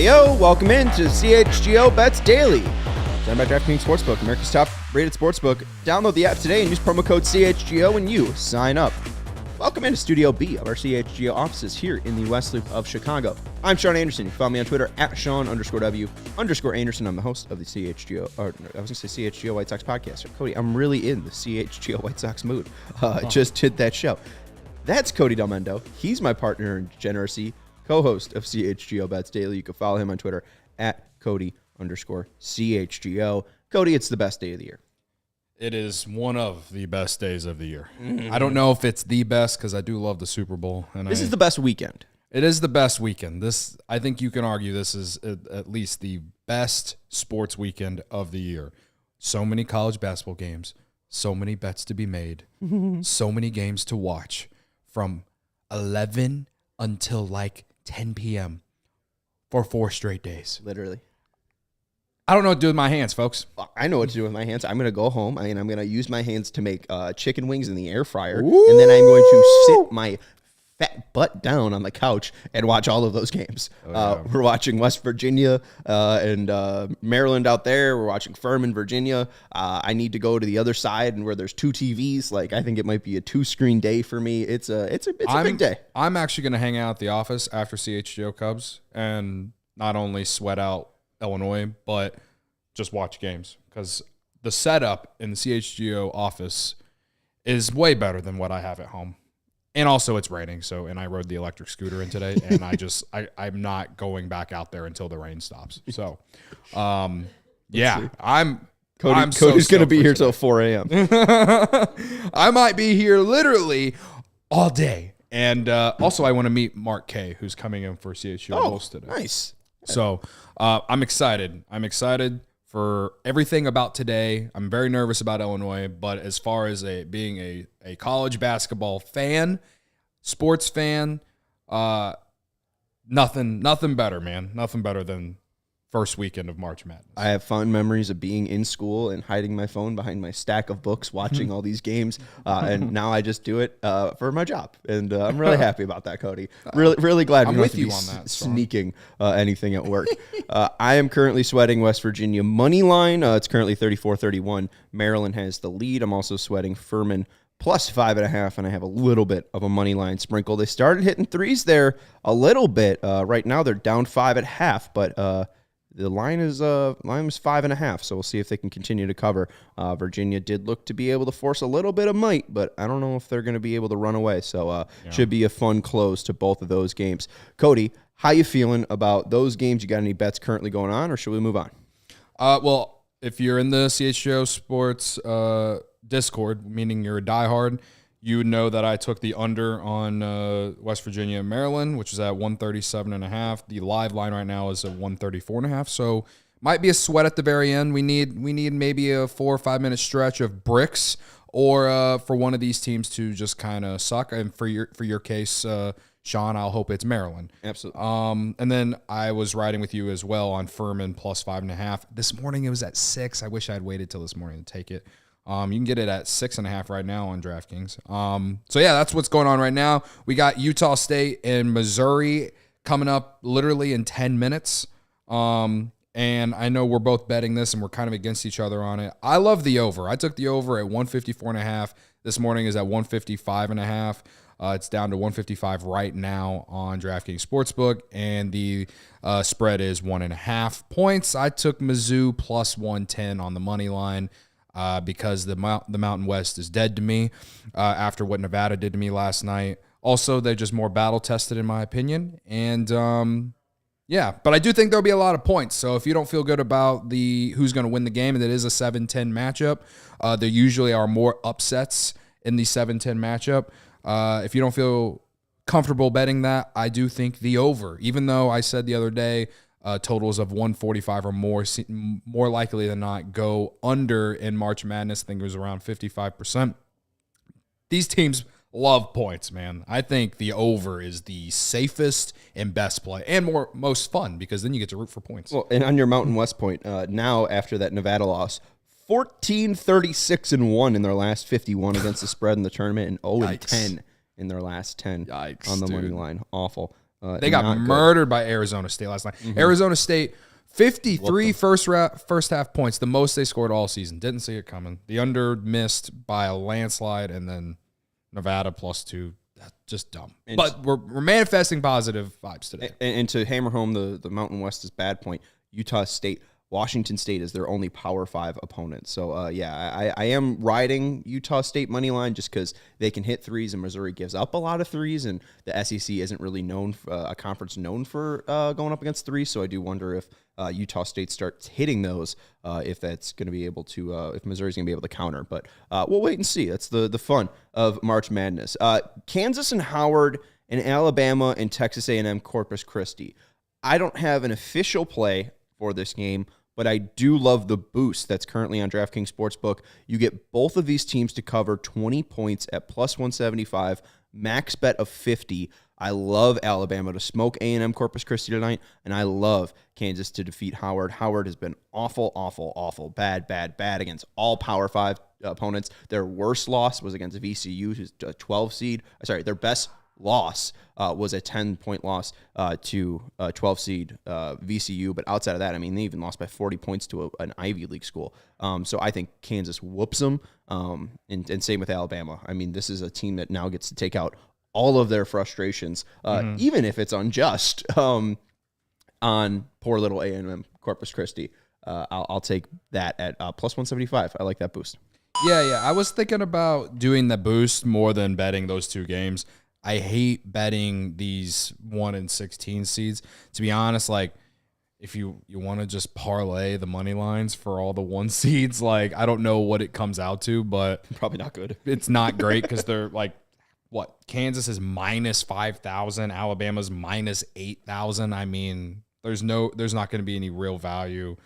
Hey yo, welcome into CHGO Bets Daily. Done by DraftKings Sportsbook, America's top-rated sportsbook. Download the app today and use promo code CHGO when you sign up. Welcome into Studio B of our CHGO offices here in the West Loop of Chicago. I'm Sean Anderson. You can follow me on Twitter at Sean_W_Anderson. I'm the host of the CHGO White Sox podcast. Cody, I'm really in the CHGO White Sox mood. Just did that show. That's Cody Delmendo. He's my partner in degeneracy, co-host of CHGO Bets Daily. You can follow him on Twitter at Cody_CHGO. Cody, it's the best day of the year. It is one of the best days of the year. I don't know if it's the best because I do love the Super Bowl. And this is the best weekend. It is the best weekend. I think you can argue this is at least the best sports weekend of the year. So many college basketball games, so many bets to be made, so many games to watch from 11 until like 10 p.m. for 4 straight days. Literally. I don't know what to do with my hands, folks. I know what to do with my hands. I'm going to go home and I'm going to use my hands to make chicken wings in the air fryer. Ooh. And then I'm going to sit my fat butt down on the couch and watch all of those games. We're watching West Virginia and Maryland out there. We're watching Furman, Virginia. I need to go to the other side and where there's 2 TVs. Like, I think it might be a 2-screen day for me. It's a big day. I'm actually going to hang out at the office after CHGO Cubs and not only sweat out Illinois, but just watch games because the setup in the CHGO office is way better than what I have at home. And also it's raining, and I rode the electric scooter in today, and I'm not going back out there until the rain stops. So, yeah, Cody's going to be here till 4 a.m. I might be here literally all day. And also I want to meet Mark K, who's coming in for CHGO host today. Nice. So I'm excited. I'm excited for everything about today. I'm very nervous about Illinois, but as far as being a college basketball fan, sports fan, nothing better, man. Nothing better than first weekend of March Madness. I have fond memories of being in school and hiding my phone behind my stack of books, watching all these games, and now I just do it for my job, and I'm really happy about that, Cody. Really glad I'm we don't with have to you be on that, sneaking anything at work. I am currently sweating West Virginia money line. It's currently 34-31. Maryland has the lead. I'm also sweating Furman plus 5.5, and I have a little bit of a money line sprinkle. They started hitting threes there a little bit. Right now they're down 5 at half, but the line was 5.5, so we'll see if they can continue to cover. Virginia did look to be able to force a little bit of might, but I don't know if they're going to be able to run away. So should be a fun close to both of those games. Cody, how you feeling about those games? You got any bets currently going on, or should we move on? Well, if you're in the CHGO Sports Discord, meaning you're a diehard, you would know that I took the under on West Virginia and Maryland, which is at 137.5. The live line right now is at 134.5. So might be a sweat at the very end. We need maybe a 4 or 5 minute stretch of bricks, or for one of these teams to just kind of suck. And for your case, Sean, I'll hope it's Maryland. Absolutely. And then I was riding with you as well on Furman plus 5.5. This morning it was at 6. I wish I had waited till this morning to take it. You can get it at 6.5 right now on DraftKings. So yeah, that's what's going on right now. We got Utah State and Missouri coming up literally in 10 minutes. And I know we're both betting this and we're kind of against each other on it. I love the over. I took the over at 154.5. This morning is at 155.5. It's down to 155 right now on DraftKings Sportsbook, and the spread is 1.5 points. I took Mizzou plus 110 on the money line. Because the Mountain West is dead to me after what Nevada did to me last night. Also, they're just more battle-tested, in my opinion. And, yeah, but I do think there'll be a lot of points. So if you don't feel good about who's going to win the game, and it is a 7-10 matchup, there usually are more upsets in the 7-10 matchup. If you don't feel comfortable betting that, I do think the over, even though I said the other day, totals of 145 or more likely than not go under in March Madness. I think it was around 55%. These teams love points, man. I think the over is the safest and best play and most fun because then you get to root for points. Well, and on your Mountain West point, now after that Nevada loss, 14-36-1 in their last 51 against the spread in the tournament, and 0-10 in their last 10 on the money line. Awful. They got murdered by Arizona State last night. Arizona State, 53 first half points, the most they scored all season. Didn't see it coming. The under missed by a landslide, and then Nevada +2. That's just dumb. But we're manifesting positive vibes today. And to hammer home the Mountain West's bad point, Utah State, Washington State is their only Power 5 opponent. So, I am riding Utah State money line just because they can hit threes, and Missouri gives up a lot of threes, and the SEC isn't really known a conference known for going up against threes. So I do wonder if Utah State starts hitting those, if that's going to be able to, if Missouri's going to be able to counter. But we'll wait and see. That's the fun of March Madness. Kansas and Howard and Alabama and Texas A&M Corpus Christi. I don't have an official play for this game, but I do love the boost that's currently on DraftKings Sportsbook. You get both of these teams to cover 20 points at +175, max bet of 50. I love Alabama to smoke A&M Corpus Christi tonight, and I love Kansas to defeat Howard. Howard has been awful, bad against all Power 5 opponents. Their worst loss was against VCU, who's a 12 seed. Sorry, their best loss was a 10-point loss to 12 seed VCU. But outside of that, I mean, they even lost by 40 points to an Ivy League school. So I think Kansas whoops them, and same with Alabama. I mean, this is a team that now gets to take out all of their frustrations, even if it's unjust, on poor little A&M Corpus Christi. I'll take that at +175. I like that boost. Yeah. I was thinking about doing the boost more than betting those two games. I hate betting these 1 and 16 seeds. To be honest, like, if you want to just parlay the money lines for all the 1 seeds, like, I don't know what it comes out to, but probably not good. It's not great because they're like, what? Kansas is -5,000, Alabama's -8,000. I mean, there's not going to be any real value.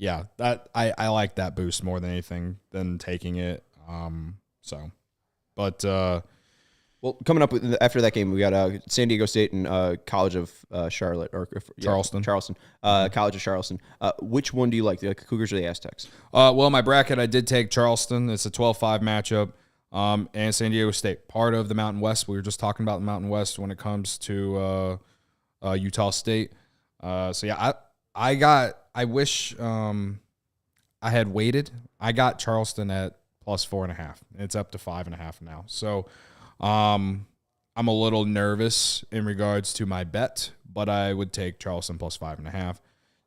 Yeah, that I like that boost more than anything than taking it. Well, coming up after that game, we got San Diego State and College of Charlotte Charleston. College of Charleston. Which one do you like, the Cougars or the Aztecs? Well, my bracket, I did take Charleston. It's a 12-5 matchup, and San Diego State, part of the Mountain West. We were just talking about the Mountain West when it comes to Utah State. I wish I had waited. I got Charleston at +4.5. It's up to 5.5 now. So I'm a little nervous in regards to my bet, but I would take Charleston +5.5.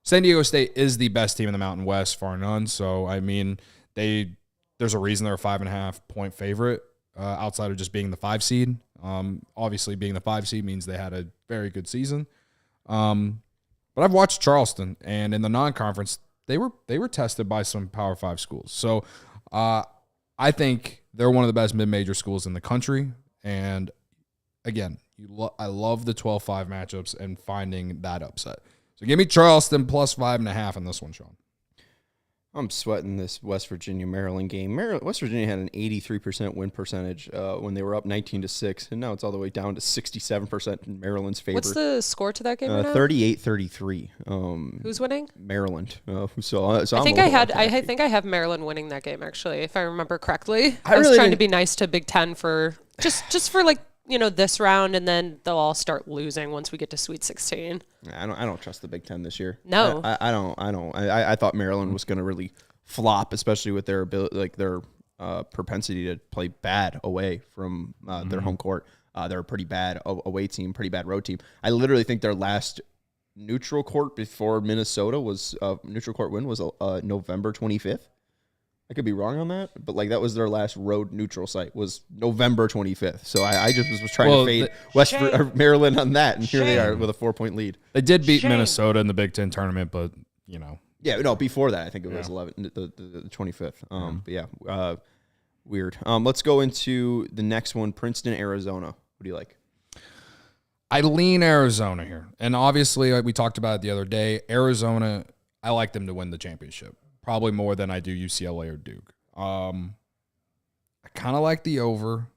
San Diego State is the best team in the Mountain West, far none. So, I mean, there's a reason they're a 5.5-point favorite outside of just being the 5 seed. Obviously, being the 5 seed means they had a very good season. But I've watched Charleston, and in the non-conference, they were tested by some Power 5 schools. So I think they're one of the best mid-major schools in the country. And again, I love the 12-5 matchups and finding that upset. So give me Charleston +5.5 in this one, Sean. I'm sweating this West Virginia-Maryland game. West Virginia had an 83% win percentage when they were up 19-6, and now it's all the way down to 67% in Maryland's favor. What's the score to that game right now? 38-33. Who's winning? Maryland. I think I have Maryland winning that game, actually, if I remember correctly. I was really trying to be nice to Big Ten for just for like, this round, and then they'll all start losing once we get to Sweet 16. I don't trust the Big Ten this year. No, I don't. I thought Maryland was going to really flop, especially with their ability, like their propensity to play bad away from their home court. They're a pretty bad away team, pretty bad road team. I literally think their last neutral court before Minnesota was neutral court win was November 25th. I could be wrong on that, but like that was their last road neutral site was November 25th. So I just was trying to fade Maryland on that, and here they are with a 4-point lead. They did beat Minnesota in the Big Ten tournament, but Yeah, no, before that I think it was 11 the 25th. But yeah, weird. Let's go into the next one, Princeton, Arizona. What do you like? I lean Arizona here, and obviously like we talked about it the other day. Arizona, I like them to win the championship. Probably more than I do UCLA or Duke. I kind of like the over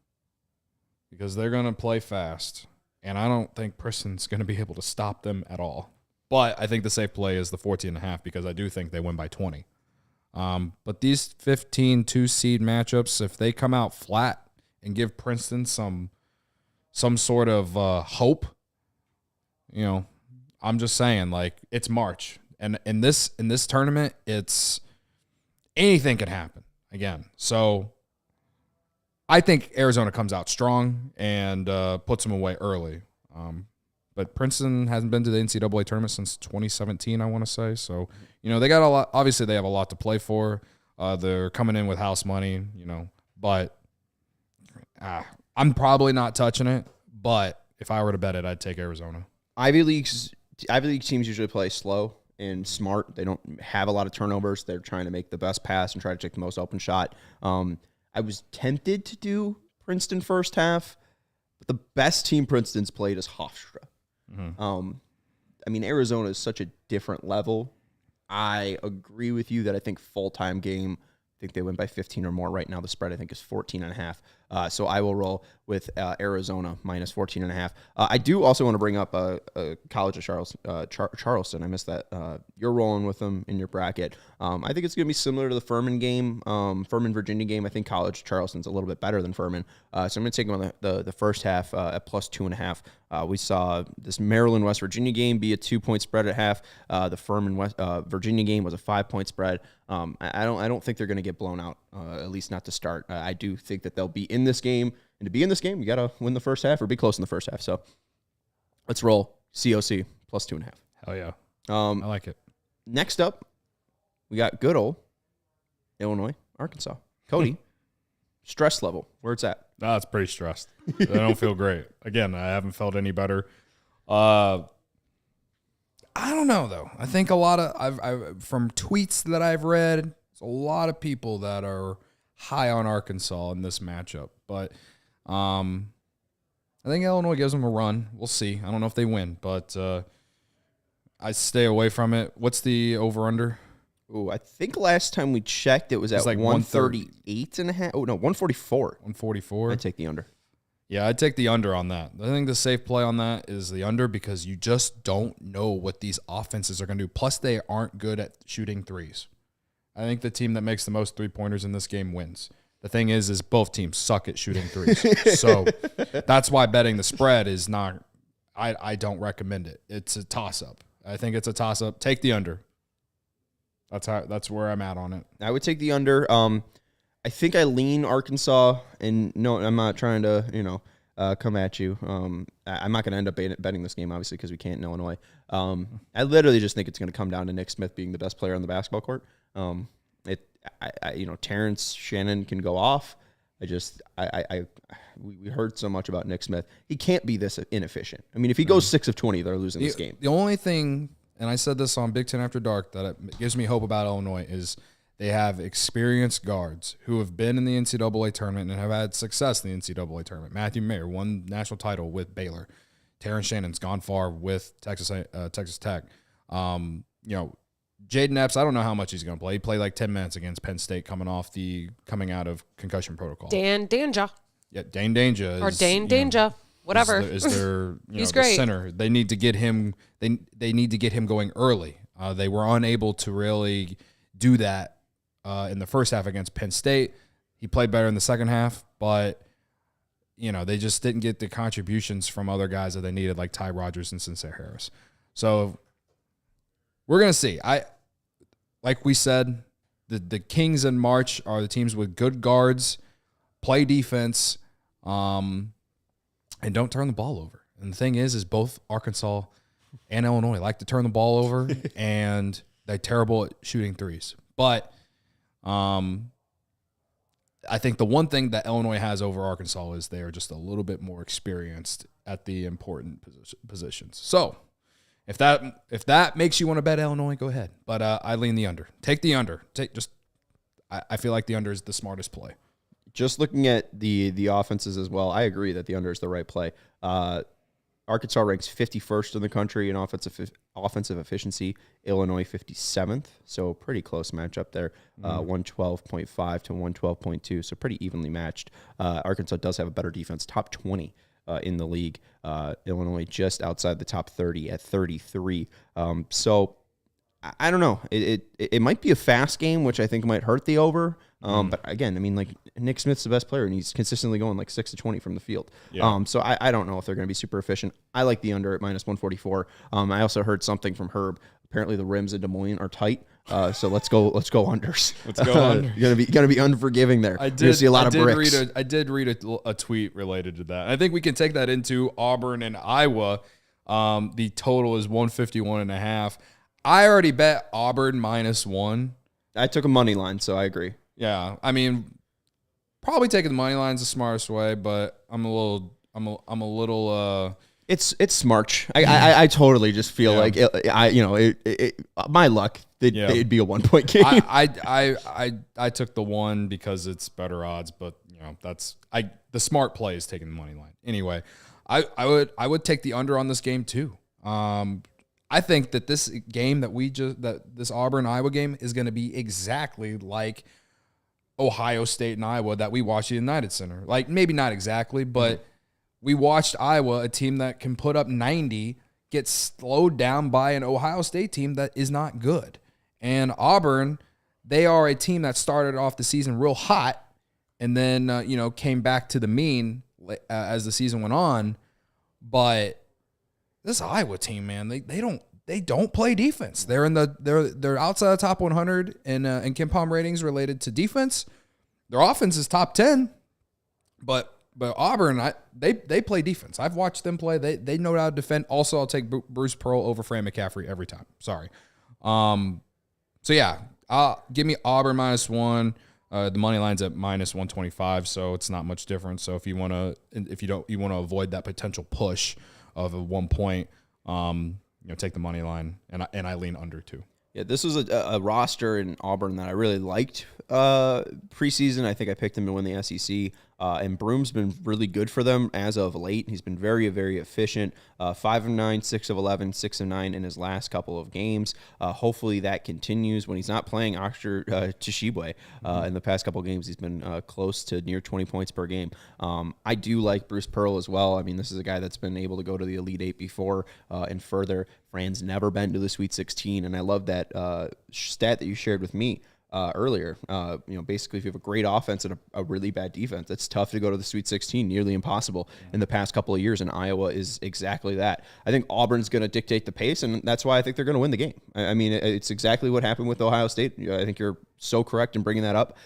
because they're going to play fast, and I don't think Princeton's going to be able to stop them at all. But I think the safe play is the 14.5 because I do think they win by 20. But these 15 2-seed matchups, if they come out flat and give Princeton some sort of hope, I'm just saying, like, it's March. And in this tournament, it's anything can happen again. So I think Arizona comes out strong and puts them away early. But Princeton hasn't been to the NCAA tournament since 2017, I want to say. So, they got a lot. Obviously, they have a lot to play for. They're coming in with house money, But I'm probably not touching it. But if I were to bet it, I'd take Arizona. Ivy League teams usually play slow and smart. They don't have a lot of turnovers. They're trying to make the best pass and try to take the most open shot. I was tempted to do Princeton first half, but the best team Princeton's played is Hofstra. Arizona is such a different level. I agree with you that I think full-time game, I think they win by 15 or more right now. The spread, I think, is 14.5. So I will roll with Arizona minus 14.5. I do also want to bring up College of Charleston. I missed that. You're rolling with them in your bracket. I think it's going to be similar to the Furman game, Furman-Virginia game. I think College of Charleston's a little bit better than Furman. So I'm going to take them on the first half at plus 2.5. We saw this Maryland-West Virginia game be a 2-point spread at half. The Furman-Virginia game was a 5-point spread. I don't think they're going to get blown out, at least not to start. I do think that they'll be in this game. And to be in this game, you got to win the first half or be close in the first half. So let's roll COC plus 2.5. Hell yeah. I like it. Next up, we got good old Illinois-Arkansas. Cody, stress level, where it's at? It's pretty stressed. I don't feel great. Again, I haven't felt any better. I don't know, though. I think a lot of I've from tweets that I've read, there's a lot of people that are high on Arkansas in this matchup. But I think Illinois gives them a run. We'll see. I don't know if they win, but I stay away from it. What's the over-under? Oh, I think last time we checked, it was at like 138.5. Oh, no, 144. 144? I'd take the under. Yeah, I'd take the under on that. I think the safe play on that is the under because you just don't know what these offenses are going to do. Plus, they aren't good at shooting threes. I think the team that makes the most three-pointers in this game wins. The thing is both teams suck at shooting threes. So that's why betting the spread is not – I don't recommend it. It's a toss-up. I think it's a toss-up. Take the under. That's where I'm at on it. I would take the under. I think I lean Arkansas, and no, I'm not trying to, come at you. I'm not going to end up betting this game, obviously, because we can't in Illinois. I literally just think it's going to come down to Nick Smith being the best player on the basketball court. Terrence Shannon can go off. We heard so much about Nick Smith. He can't be this inefficient. I mean, if he goes 6 of 20, they're losing this game. The only thing, and I said this on Big Ten After Dark, that gives me hope about Illinois is they have experienced guards who have been in the NCAA tournament and have had success in the NCAA tournament. Matthew Mayer won national title with Baylor. Terrence Shannon's gone far with Texas Tech. Jaden Epps, I don't know how much he's going to play. He played like 10 minutes against Penn State coming out of concussion protocol. Dan Danja. Yeah, Dane Danja. Or Dane Danja. Whatever. Is their He's the great. center. They need to get him they need to get him going early. They were unable to really do that in the first half against Penn State. He played better in the second half, but they just didn't get the contributions from other guys that they needed, like Ty Rodgers and Sincere Harris. So we're gonna see. Like we said, the Kings in March are the teams with good guards, play defense, and don't turn the ball over. And the thing is both Arkansas and Illinois like to turn the ball over, and they're terrible at shooting threes. But I think the one thing that Illinois has over Arkansas is they are just a little bit more experienced at the important positions. So if that makes you want to bet Illinois, go ahead. But I lean the under. Take the under. I feel like the under is the smartest play. Just looking at the offenses as well, I agree that the under is the right play. Arkansas ranks 51st in the country in offensive efficiency. Illinois 57th, so pretty close matchup there. 112.5 to 112.2, so pretty evenly matched. Arkansas does have a better defense, top 20 in the league. Illinois just outside the top 30 at 33. So I don't know. It might be a fast game, which I think might hurt the over. But again, I mean, like Nick Smith's the best player, and he's consistently going like 6 to 20 from the field. Yeah. So I don't know if they're going to be super efficient. I like the under at -144. I also heard something from Herb. Apparently, the rims in Des Moines are tight. So let's go unders. Let's go under. You're gonna be unforgiving there. I You're gonna see a lot of bricks. I did read a tweet related to that. I think we can take that into Auburn and Iowa. The total is 151.5. I already bet Auburn -1. I took a money line, so I agree. Yeah, I mean, probably taking the money line is the smartest way, but I'm a little. It's smart. I totally just feel like my luck. It'd be a 1-point game. I took the one because it's better odds, but the smart play is taking the money line. Anyway, I would take the under on this game too. I think that this game this Auburn Iowa game is going to be exactly like Ohio State and Iowa that we watched at the United Center. Like maybe not exactly, but we watched Iowa, a team that can put up 90, get slowed down by an Ohio State team that is not good. And Auburn, they are a team that started off the season real hot and then came back to the mean as the season went on. But this Iowa team, man, they don't play defense. They're outside the top 100 in KenPom ratings related to defense. Their offense is top 10, but Auburn, they play defense. I've watched them play. They know how to defend. Also, I'll take Bruce Pearl over Fran McCaffrey every time. Sorry. So yeah, give me Auburn -1. The money line's at -125, so it's not much different. So if you want to avoid that potential push of a 1 point, take the money line, and I lean under too. Yeah, this was a roster in Auburn that I really liked preseason. I think I picked him to win the SEC. And Broom's been really good for them as of late. He's been very, very efficient. 5 of 9, 6 of 11, 6 of 9 in his last couple of games. Hopefully that continues when he's not playing Oscar Tshiebwe. In the past couple of games, he's been close to near 20 points per game. I do like Bruce Pearl as well. I mean, this is a guy that's been able to go to the Elite Eight before and further. Fran's never been to the Sweet 16, and I love that stat that you shared with me earlier. Basically, if you have a great offense and a really bad defense, it's tough to go to the Sweet 16, nearly impossible in the past couple of years, and Iowa is exactly that. I think Auburn's going to dictate the pace, and that's why I think they're going to win the game. I mean, it's exactly what happened with Ohio State. I think you're so correct in bringing that up.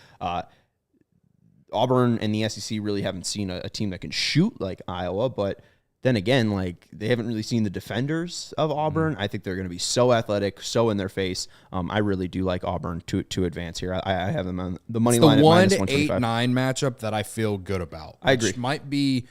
Auburn and the SEC really haven't seen a team that can shoot like Iowa, but then again, like they haven't really seen the defenders of Auburn. I think they're going to be so athletic, so in their face. I really do like Auburn to advance here. I have them on the money line at -125. 1-8-9 matchup that I feel good about. I agree. Which might be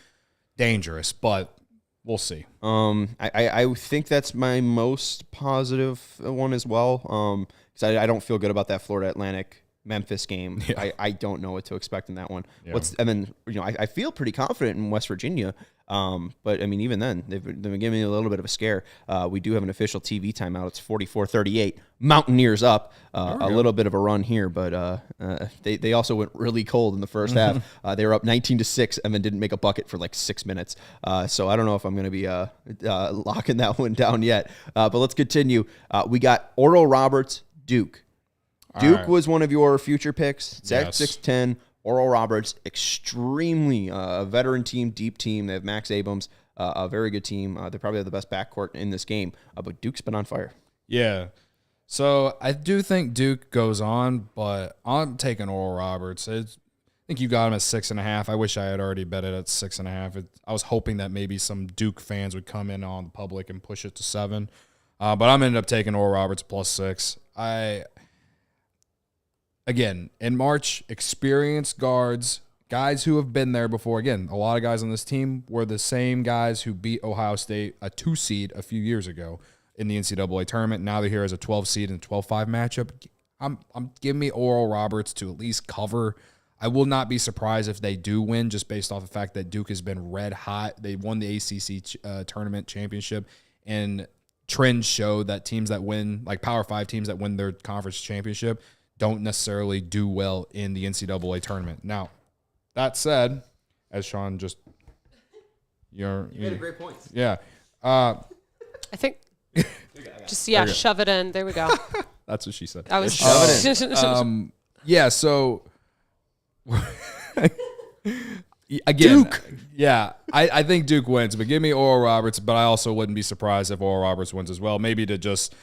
dangerous, but we'll see. I think that's my most positive one as well. Because I don't feel good about that Florida Atlantic Memphis game. Yeah. I don't know what to expect in that one. Yeah. And then I feel pretty confident in West Virginia. But I mean, even then, they've been giving me a little bit of a scare. We do have an official TV timeout. It's 44-38. Mountaineers up. A little bit of a run here, but they also went really cold in the first half. They were up 19-6 and then didn't make a bucket for like 6 minutes. So I don't know if I'm going to be locking that one down yet. But let's continue. We got Oral Roberts, Duke. Duke was one of your future picks. It's at 6'10". Oral Roberts, extremely veteran team, deep team. They have Max Abrams, a very good team. They probably have the best backcourt in this game. But Duke's been on fire. Yeah. So I do think Duke goes on, but I'm taking Oral Roberts. I think you got him at 6.5. I wish I had already bet it at 6.5. I was hoping that maybe some Duke fans would come in on the public and push it to 7. But I'm ended up taking Oral Roberts +6. Again, in March, experienced guards, guys who have been there before. Again, a lot of guys on this team were the same guys who beat Ohio State, a 2 seed, a few years ago in the NCAA tournament. Now they're here as a 12 seed in a 12-5 matchup. I'm giving me Oral Roberts to at least cover. I will not be surprised if they do win, just based off the fact that Duke has been red hot. They won the ACC tournament championship, and trends show that teams that win, like Power 5 teams that win their conference championship, don't necessarily do well in the NCAA tournament. Now, that said, as Sean just... You made a great point. Yeah. I think... Just shove it in. There we go. That's what she said. I was shove it in. Yeah, so again, Duke. Yeah, I think Duke wins, but give me Oral Roberts. But I also wouldn't be surprised if Oral Roberts wins as well. Maybe to just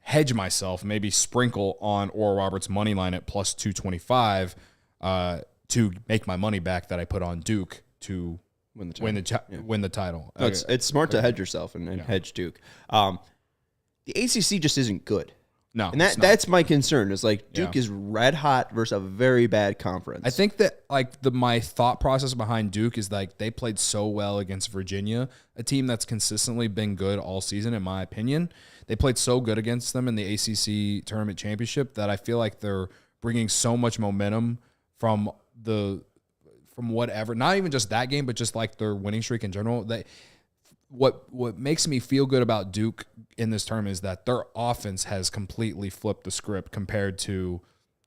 hedge myself, maybe sprinkle on Oral Roberts money line at plus 225 to make my money back that I put on Duke to win the title. No, it's smart to hedge yourself and hedge Duke. The ACC just isn't good. No, and that's my concern. Is like Duke is red hot versus a very bad conference. I think that my thought process behind Duke is like they played so well against Virginia, a team that's consistently been good all season, in my opinion. They played so good against them in the ACC tournament championship that I feel like they're bringing so much momentum from whatever, not even just that game, but just like their winning streak in general. What makes me feel good about Duke in this tournament is that their offense has completely flipped the script compared to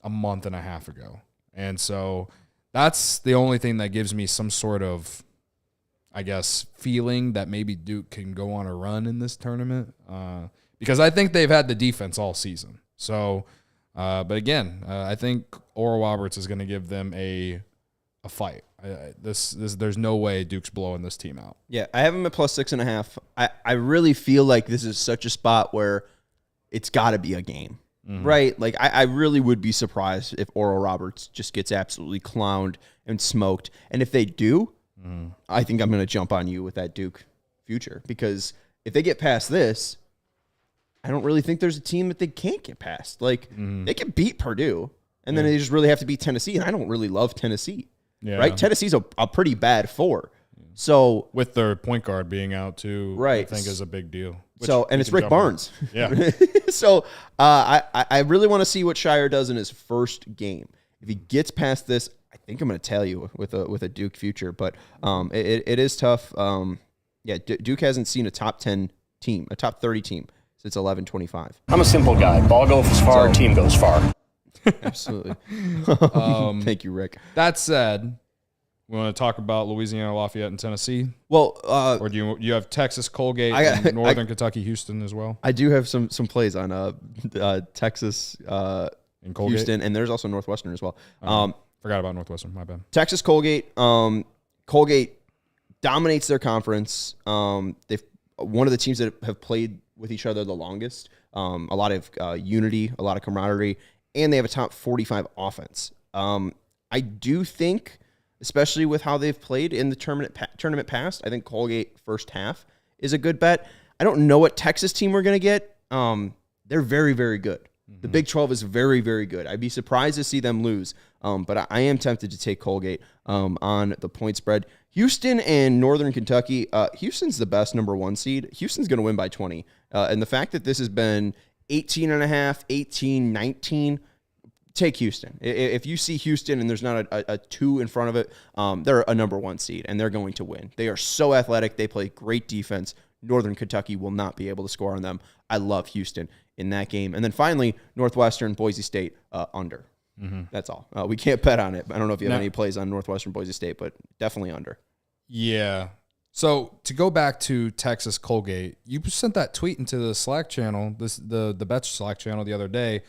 a month and a half ago. And so that's the only thing that gives me some sort of, I guess, feeling that maybe Duke can go on a run in this tournament because I think they've had the defense all season. So, but again, I think Oral Roberts is going to give them a fight. There's no way Duke's blowing this team out. Yeah, I have them at plus 6.5. I really feel like this is such a spot where it's got to be a game, right? Like I really would be surprised if Oral Roberts just gets absolutely clowned and smoked. And if they do, I think I'm going to jump on you with that Duke future because if they get past this, I don't really think there's a team that they can't get past. Like they can beat Purdue, and then they just really have to beat Tennessee. And I don't really love Tennessee. Yeah. Right? Tennessee's a pretty bad 4. So with their point guard being out too, right. I think is a big deal. And it's Rick Barnes. Yeah. So I really want to see what Shire does in his first game. If he gets past this, I think I'm going to tell you with a Duke future. But it is tough. Duke hasn't seen a top 10 team, a top 30 team since 11-25. I'm a simple guy. Ball goes far, team goes far. Absolutely. Thank you, Rick. That said, we want to talk about Louisiana, Lafayette, and Tennessee. Well, or do you have Texas, Colgate, and Northern Kentucky, Houston as well? I do have some plays on Texas, and Colgate. Houston, and there's also Northwestern as well. Forgot about Northwestern. My bad. Texas, Colgate. Colgate dominates their conference. They've one of the teams that have played with each other the longest. A lot of unity, a lot of camaraderie. And they have a top 45 offense. I do think, especially with how they've played in the tournament past, I think Colgate first half is a good bet. I don't know what Texas team we're going to get. They're very, very good. The Big 12 is very, very good. I'd be surprised to see them lose. But I am tempted to take Colgate on the point spread. Houston and Northern Kentucky. Houston's the best number 1 seed. Houston's going to win by 20. And the fact that this has been 18.5, 18, 19, take Houston. If you see Houston and there's not a 2 in front of it, they're a number 1 seed, and they're going to win. They are so athletic. They play great defense. Northern Kentucky will not be able to score on them. I love Houston in that game. And then finally, Northwestern, Boise State, under. That's all. We can't bet on it. I don't know if you have any plays on Northwestern, Boise State, but definitely under. Yeah. So to go back to Texas Colgate, you sent that tweet into the Slack channel, the Bets Slack channel the other day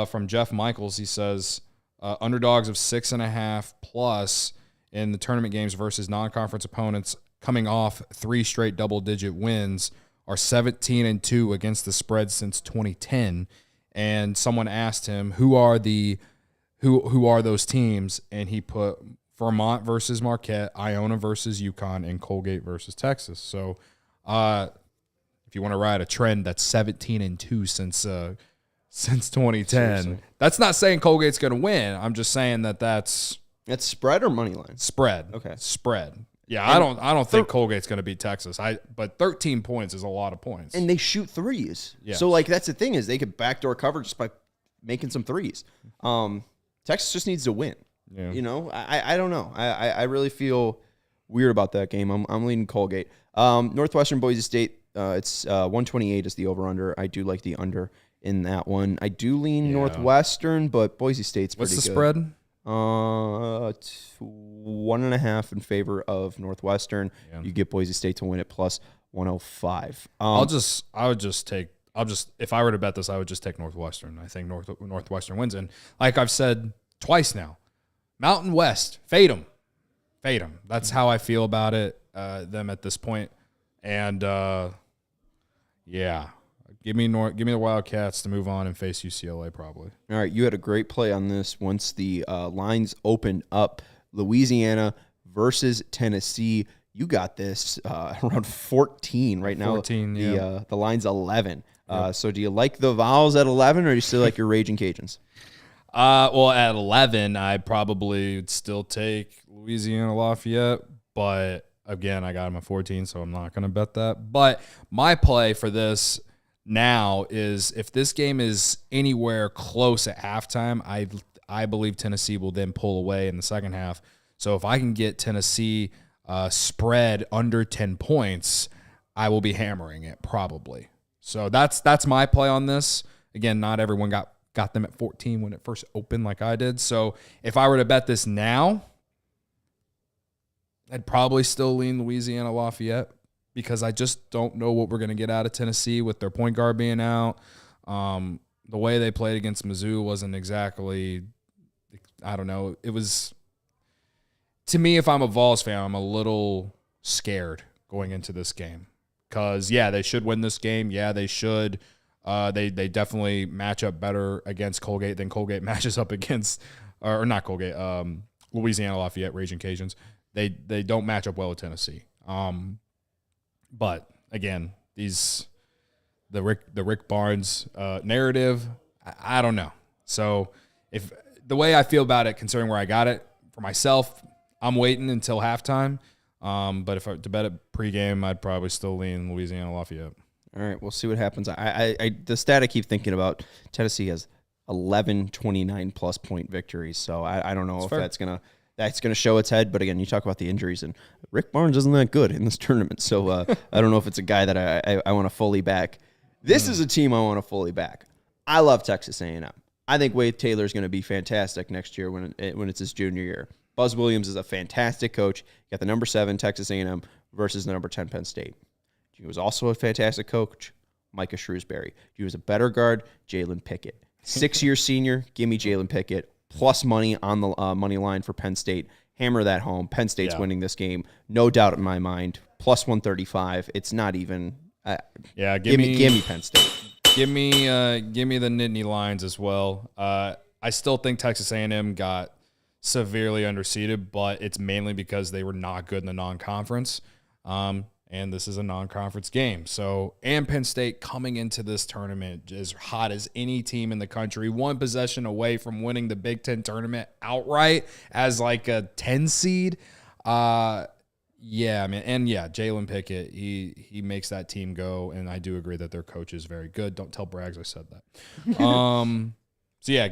from Jeff Michaels. He says underdogs of 6.5 plus in the tournament games versus non-conference opponents coming off 3 straight double-digit wins are 17-2 against the spread since 2010. And someone asked him who are those teams, and he put Vermont versus Marquette, Iona versus UConn, and Colgate versus Texas. So if you want to ride a trend that's 17-2 since 2010, seriously. That's not saying Colgate's going to win. I'm just saying that's spread or money line? Spread. Okay. Spread. Yeah, and I don't think Colgate's going to beat Texas. But 13 points is a lot of points. And they shoot threes. Yeah. So that's the thing is they could backdoor cover just by making some threes. Texas just needs to win. Yeah. I don't know. I really feel weird about that game. I'm leaning Colgate. Northwestern, Boise State. It's 128 is the over/under. I do like the under in that one. I do lean Northwestern, but Boise State's pretty good. What's the spread? 1.5 in favor of Northwestern. Yeah. You get Boise State to win it plus 105. If I were to bet this, I would just take Northwestern. I think Northwestern wins. And like I've said twice now, Mountain West, fade them. That's how I feel about it, them at this point. And give me the Wildcats to move on and face UCLA probably. All right, you had a great play on this once the lines opened up. Louisiana versus Tennessee. You got this around 14 right now. 14, yeah. The line's 11. So do you like the Vols at 11, or do you still like your Raging Cajuns? Well, at 11, I probably would still take Louisiana Lafayette, but again, I got them at 14, so I'm not going to bet that. But my play for this now is if this game is anywhere close at halftime, I believe Tennessee will then pull away in the second half. So if I can get Tennessee spread under 10 points, I will be hammering it probably. So that's my play on this. Again, not everyone got them at 14 when it first opened like I did. So if I were to bet this now, I'd probably still lean Louisiana Lafayette because I just don't know what we're going to get out of Tennessee with their point guard being out. The way they played against Mizzou wasn't exactly, I don't know. It was, to me, if I'm a Vols fan, I'm a little scared going into this game because, they should win this game. Yeah, they should. They definitely match up better against Colgate than Colgate matches up against, or not Colgate, Louisiana Lafayette Raging Cajuns. They don't match up well with Tennessee. But again, the Rick Barnes narrative, I don't know. So if the way I feel about it, considering where I got it for myself, I'm waiting until halftime. But if I to bet it pregame, I'd probably still lean Louisiana Lafayette. All right, we'll see what happens. The stat I keep thinking about, Tennessee has 11 29-plus point victories, so I don't know if that's gonna show its head. But again, you talk about the injuries, and Rick Barnes isn't that good in this tournament, so I don't know if it's a guy that I want to fully back. This is a team I want to fully back. I love Texas A&M. I think Wade Taylor is going to be fantastic next year when it's his junior year. Buzz Williams is a fantastic coach. You got the number 7 Texas A&M versus the number 10 Penn State. He was also a fantastic coach, Micah Shrewsbury. He was a better guard, Jalen Pickett. 6-year senior, give me Jalen Pickett. Plus money on the money line for Penn State. Hammer that home. Penn State's winning this game. No doubt in my mind. Plus 135. It's not even. Give me Penn State. Give me the Nittany Lions as well. I still think Texas A&M got severely underseeded, but it's mainly because they were not good in the non-conference. And this is a non-conference game. So, and Penn State coming into this tournament as hot as any team in the country, one possession away from winning the Big Ten tournament outright as like a 10 seed. Jalen Pickett, he makes that team go, and I do agree that their coach is very good. Don't tell Braggs I said that.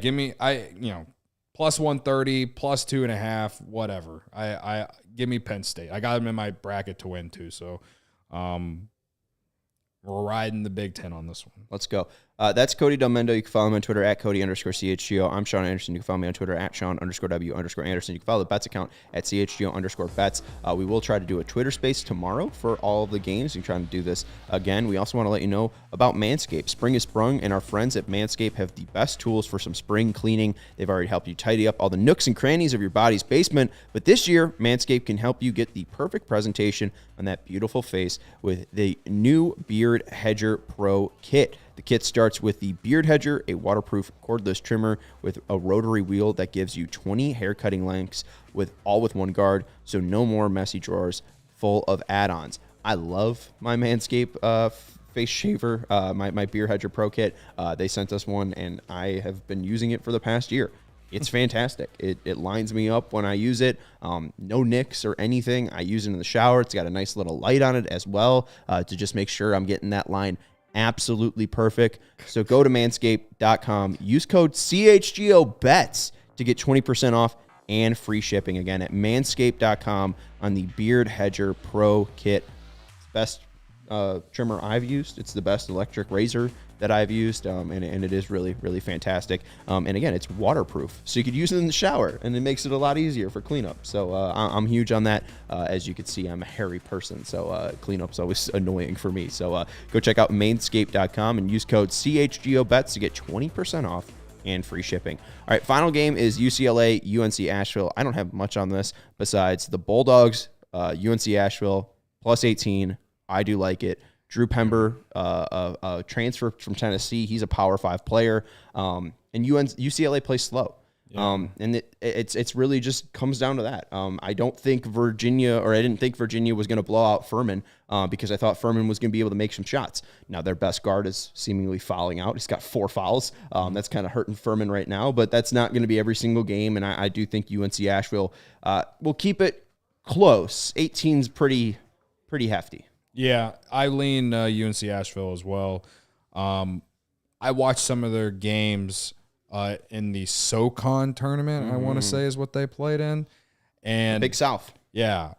Give me plus 130, plus 2.5, whatever. I give me Penn State. I got them in my bracket to win too. So, we're riding the Big Ten on this one. Let's go. That's Cody Delmendo. You can follow him on Twitter at Cody_CHGO. I'm Sean Anderson. You can follow me on Twitter at Sean_W_Anderson. You can follow the Bets account at CHGO_Bets. We will try to do a Twitter space tomorrow for all of the games. We're trying to do this again. We also want to let you know about Manscaped. Spring is sprung, and our friends at Manscaped have the best tools for some spring cleaning. They've already helped you tidy up all the nooks and crannies of your body's basement. But this year, Manscaped can help you get the perfect presentation on that beautiful face with the new Beard Hedger Pro Kit. The kit starts with the Beard Hedger, a waterproof cordless trimmer with a rotary wheel that gives you 20 hair cutting lengths with one guard, so no more messy drawers full of add-ons. I love my Manscaped face shaver, my Beard Hedger Pro Kit. They sent us one, and I have been using it for the past year. It's fantastic. It lines me up when I use it. No nicks or anything. I use it in the shower. It's got a nice little light on it as well to just make sure I'm getting that line absolutely perfect. So go to manscaped.com. Use code CHGO Bets to get 20% off and free shipping. Again, at manscaped.com on the Beard Hedger Pro Kit. Best trimmer I've used. It's the best electric razor that I've used, and it is really, really fantastic. And again, it's waterproof, so you could use it in the shower, and it makes it a lot easier for cleanup. So I'm huge on that. As you can see, I'm a hairy person, so cleanup's always annoying for me. So go check out Mainscape.com and use code CHGO Bets to get 20% off and free shipping. All right, final game is UCLA, UNC Asheville. I don't have much on this besides the Bulldogs, UNC Asheville, plus 18. I do like it. Drew Pember, a transfer from Tennessee. He's a Power 5 player. And UCLA plays slow. Yeah. And it's really just comes down to that. I didn't think Virginia was going to blow out Furman because I thought Furman was going to be able to make some shots. Now their best guard is seemingly fouling out. He's got 4 fouls. That's kind of hurting Furman right now, but that's not going to be every single game. And I do think UNC Asheville will keep it close. 18's pretty hefty. Yeah, I lean UNC Asheville as well. I watched some of their games in the SoCon tournament, I want to say is what they played in. And Big South. Yeah,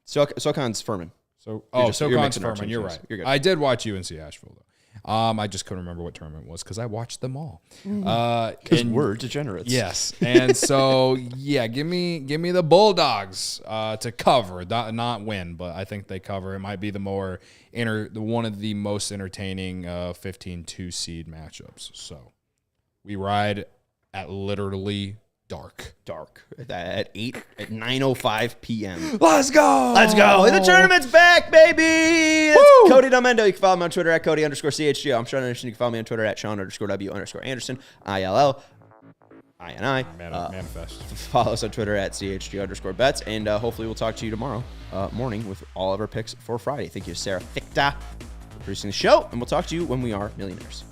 SoCon's Furman. SoCon's Furman, you're right. You're good. I did watch UNC Asheville, though. I just couldn't remember what tournament it was because I watched them all. Because we're degenerates. Yes. And so, yeah, give me the Bulldogs to cover, not win, but I think they cover. It might be one of the most entertaining 15-2 seed matchups. So we ride at literally dark at 9:05 p.m. Let's go. The tournament's back, baby. That's Cody Delmendo. You can follow me on Twitter at Cody_CHGO. I'm Sean Anderson. You can follow me on Twitter at Sean_W_Anderson. ILLINI. Manifest. Follow us on Twitter at CHGO_Bets. And hopefully we'll talk to you tomorrow morning with all of our picks for Friday. Thank you, Sarah Ficta, for producing the show. And we'll talk to you when we are millionaires.